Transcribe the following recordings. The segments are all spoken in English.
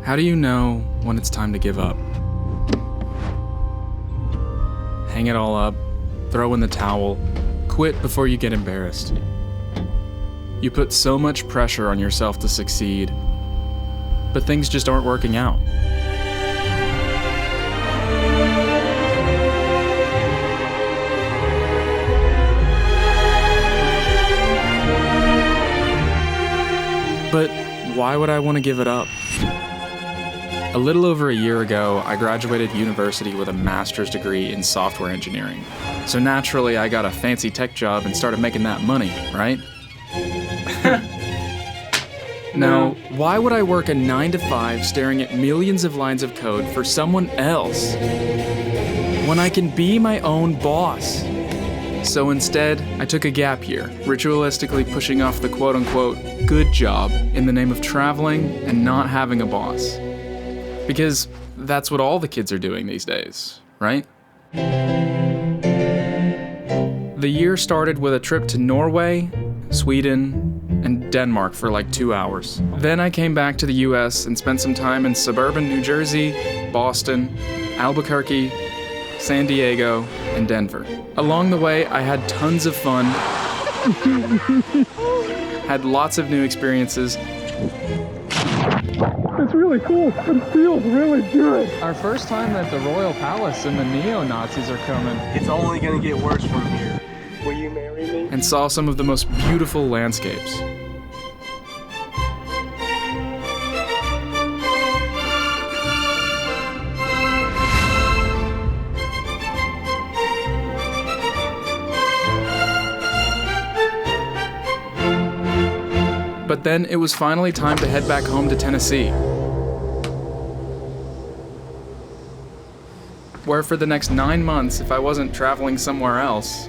How do you know when it's time to give up? Hang it all up, throw in the towel, quit before you get embarrassed. You put so much pressure on yourself to succeed, but things just aren't working out. But why would I want to give it up? A little over a year ago, I graduated university with a master's degree in software engineering. So naturally, I got a fancy tech job and started making that money, right? Now, why would I work a 9-to-5 staring at millions of lines of code for someone else when I can be my own boss? So instead, I took a gap year, ritualistically pushing off the quote-unquote good job in the name of traveling and not having a boss. Because that's what all the kids are doing these days, right? The year started with a trip to Norway, Sweden, and Denmark for like 2 hours. Then I came back to the US and spent some time in suburban New Jersey, Boston, Albuquerque, San Diego, and Denver. Along the way, I had tons of fun, had lots of new experiences. It's really cool. It feels really good. Our first time at the Royal Palace and the neo-Nazis are coming. It's only gonna get worse from here. Will you marry me? And saw some of the most beautiful landscapes. But then it was finally time to head back home to Tennessee, where for the next 9 months, if I wasn't traveling somewhere else,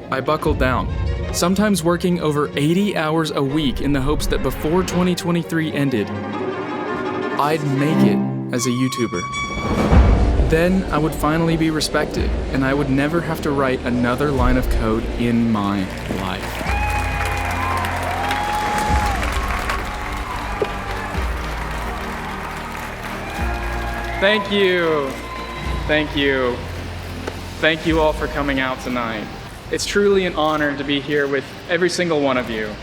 I buckled down, sometimes working over 80 hours a week in the hopes that before 2023 ended, I'd make it as a YouTuber. Then I would finally be respected, and I would never have to write another line of code in my life. Thank you. Thank you. Thank you all for coming out tonight. It's truly an honor to be here with every single one of you.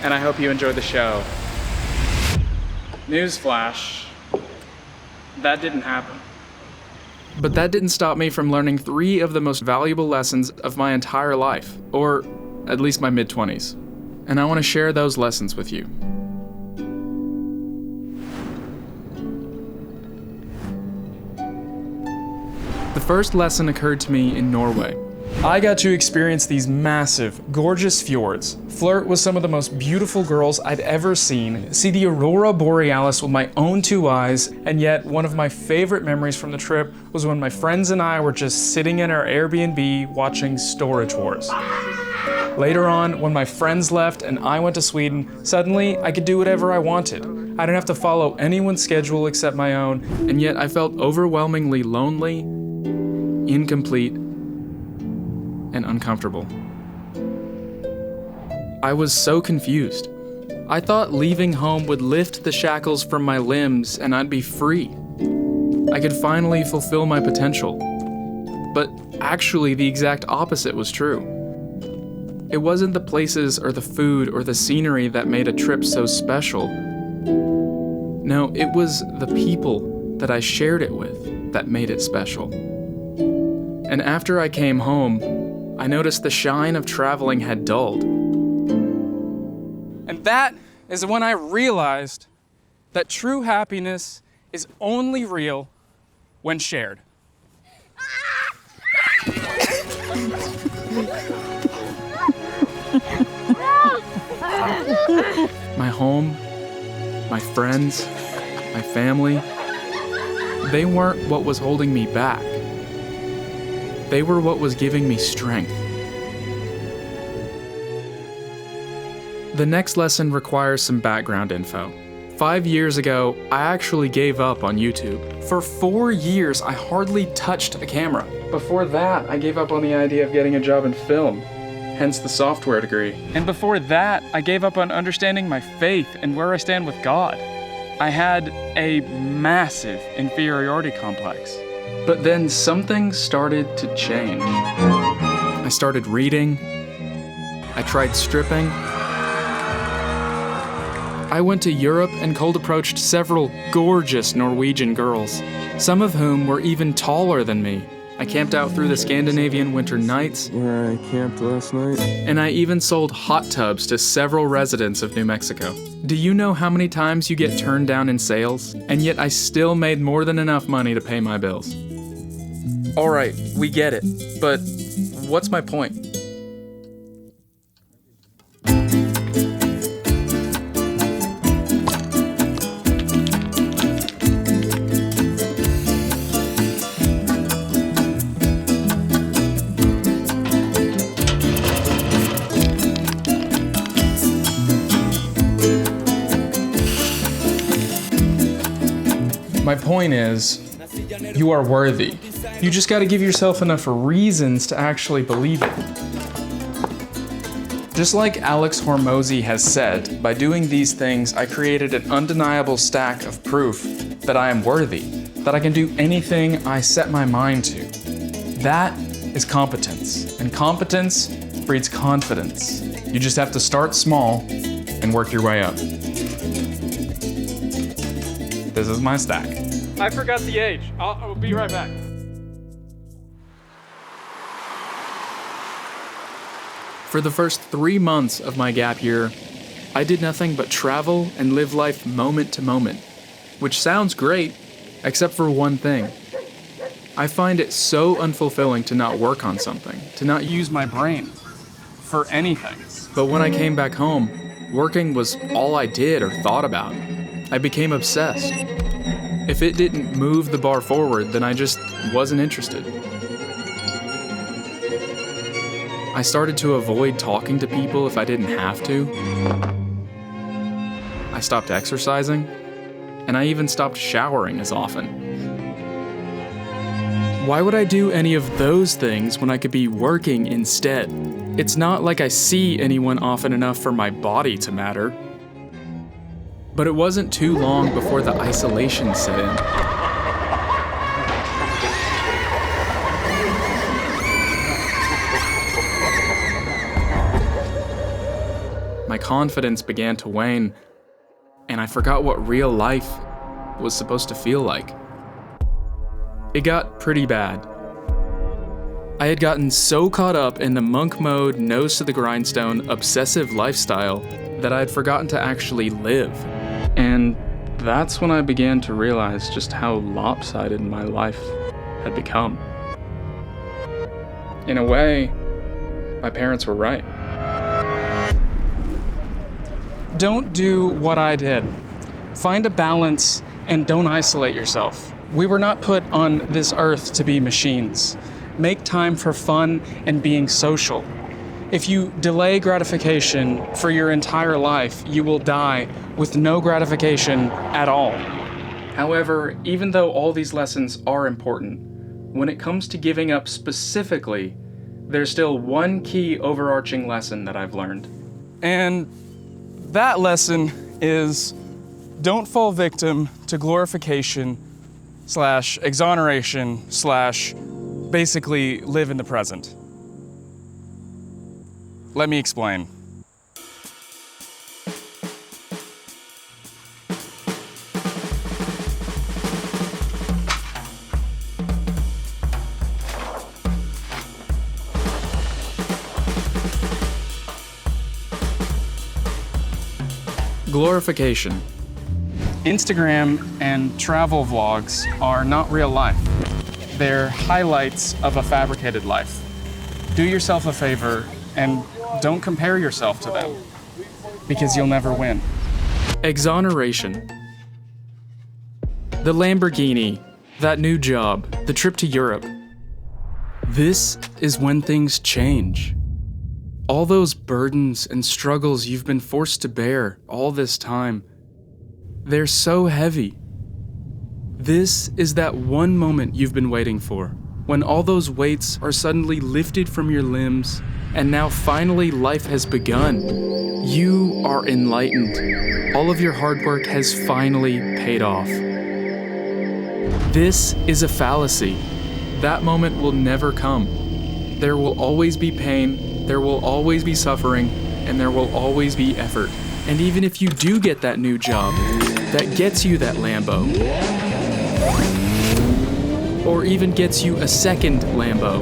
And I hope you enjoyed the show. Newsflash, that didn't happen. But that didn't stop me from learning 3 of the most valuable lessons of my entire life, or at least my mid-20s. And I want to share those lessons with you. The first lesson occurred to me in Norway. I got to experience these massive, gorgeous fjords, flirt with some of the most beautiful girls I'd ever seen, see the aurora borealis with my own 2 eyes, and yet one of my favorite memories from the trip was when my friends and I were just sitting in our Airbnb watching Storage Wars. Later on, when my friends left and I went to Sweden, suddenly I could do whatever I wanted. I didn't have to follow anyone's schedule except my own, and yet I felt overwhelmingly lonely, incomplete, and uncomfortable. I was so confused. I thought leaving home would lift the shackles from my limbs and I'd be free. I could finally fulfill my potential. But actually, the exact opposite was true. It wasn't the places or the food or the scenery that made a trip so special. No, it was the people that I shared it with that made it special. And after I came home, I noticed the shine of traveling had dulled. And that is when I realized that true happiness is only real when shared. My home, my friends, my family, they weren't what was holding me back. They were what was giving me strength. The next lesson requires some background info. 5 years ago, I actually gave up on YouTube. For 4 years, I hardly touched a camera. Before that, I gave up on the idea of getting a job in film. hence the software degree. And before that, I gave up on understanding my faith and where I stand with God. I had a massive inferiority complex. But then something started to change. I started reading. I tried stripping. I went to Europe and cold approached several gorgeous Norwegian girls, some of whom were even taller than me. I camped out through the Scandinavian winter nights. Where I camped last night. And I even sold hot tubs to several residents of New Mexico. Do you know how many times you get turned down in sales? And yet I still made more than enough money to pay my bills. Alright, we get it, but what's my point? My point is, you are worthy. You just gotta give yourself enough reasons to actually believe it. Just like Alex Hormozy has said, by doing these things, I created an undeniable stack of proof that I am worthy, that I can do anything I set my mind to. That is competence, and competence breeds confidence. You just have to start small and work your way up. This is my stack. I forgot the age. I'll be right back. For the first 3 months of my gap year, I did nothing but travel and live life moment to moment, which sounds great, except for one thing. I find it so unfulfilling to not work on something, to not use my brain for anything. But when I came back home, working was all I did or thought about. I became obsessed. If it didn't move the bar forward, then I just wasn't interested. I started to avoid talking to people if I didn't have to. I stopped exercising, and I even stopped showering as often. Why would I do any of those things when I could be working instead? It's not like I see anyone often enough for my body to matter. But it wasn't too long before the isolation set in. My confidence began to wane, and I forgot what real life was supposed to feel like. It got pretty bad. I had gotten so caught up in the monk mode, nose to the grindstone, obsessive lifestyle that I had forgotten to actually live. And that's when I began to realize just how lopsided my life had become. In a way, my parents were right. Don't do what I did. Find a balance and don't isolate yourself. We were not put on this earth to be machines. Make time for fun and being social. If you delay gratification for your entire life, you will die with no gratification at all. However, even though all these lessons are important, when it comes to giving up specifically, there's still one key overarching lesson that I've learned. And that lesson is don't fall victim to glorification / exoneration / basically live in the present. Let me explain. Glorification. Instagram and travel vlogs are not real life. They're highlights of a fabricated life. Do yourself a favor and don't compare yourself to them, because you'll never win. Exoneration. The Lamborghini, that new job, the trip to Europe. This is when things change. All those burdens and struggles you've been forced to bear all this time, they're so heavy. This is that one moment you've been waiting for, When all those weights are suddenly lifted from your limbs, and now finally life has begun. You are enlightened. All of your hard work has finally paid off. This is a fallacy. That moment will never come. There will always be pain, there will always be suffering, and there will always be effort. And even if you do get that new job, that gets you that Lambo, or even gets you a second Lambo,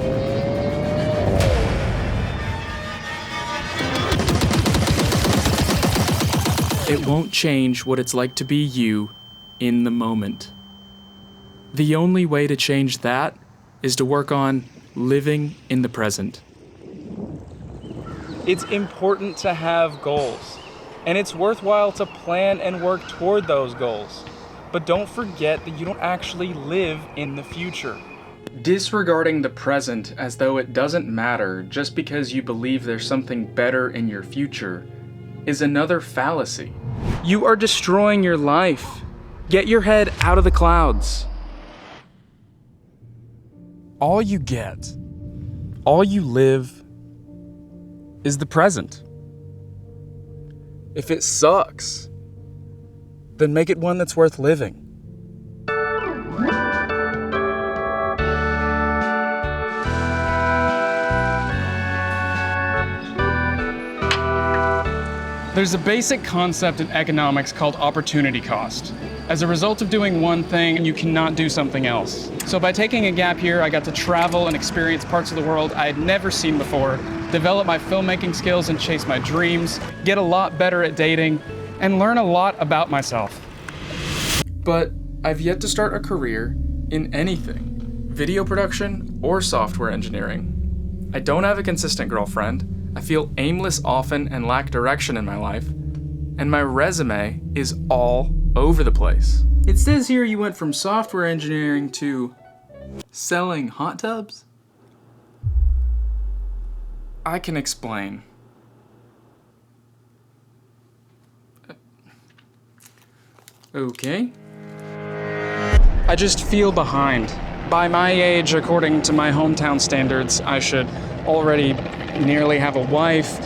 it won't change what it's like to be you in the moment. The only way to change that is to work on living in the present. It's important to have goals, and it's worthwhile to plan and work toward those goals. But don't forget that you don't actually live in the future. Disregarding the present as though it doesn't matter just because you believe there's something better in your future is another fallacy. You are destroying your life. Get your head out of the clouds. All you get, all you live, is the present. If it sucks, then make it one that's worth living. There's a basic concept in economics called opportunity cost. As a result of doing one thing, you cannot do something else. So by taking a gap year, I got to travel and experience parts of the world I had never seen before, develop my filmmaking skills and chase my dreams, get a lot better at dating, and learn a lot about myself. But I've yet to start a career in anything, video production or software engineering. I don't have a consistent girlfriend, I feel aimless often and lack direction in my life, and my resume is all over the place. It says here you went from software engineering to selling hot tubs? I can explain. Okay. I just feel behind. By my age, according to my hometown standards, I should already nearly have a wife,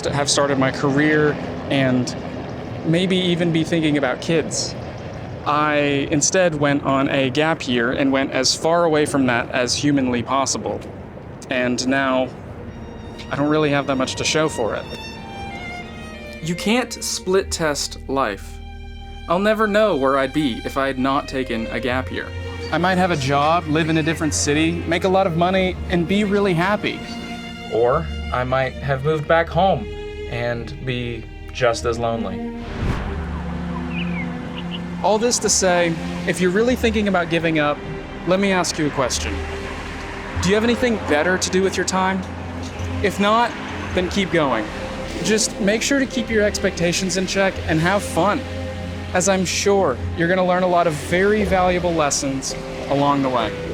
have started my career, and maybe even be thinking about kids. I instead went on a gap year and went as far away from that as humanly possible. And now, I don't really have that much to show for it. You can't split test life. I'll never know where I'd be if I had not taken a gap year. I might have a job, live in a different city, make a lot of money, and be really happy. Or I might have moved back home and be just as lonely. All this to say, if you're really thinking about giving up, let me ask you a question. Do you have anything better to do with your time? If not, then keep going. Just make sure to keep your expectations in check and have fun, as I'm sure you're going to learn a lot of very valuable lessons along the way.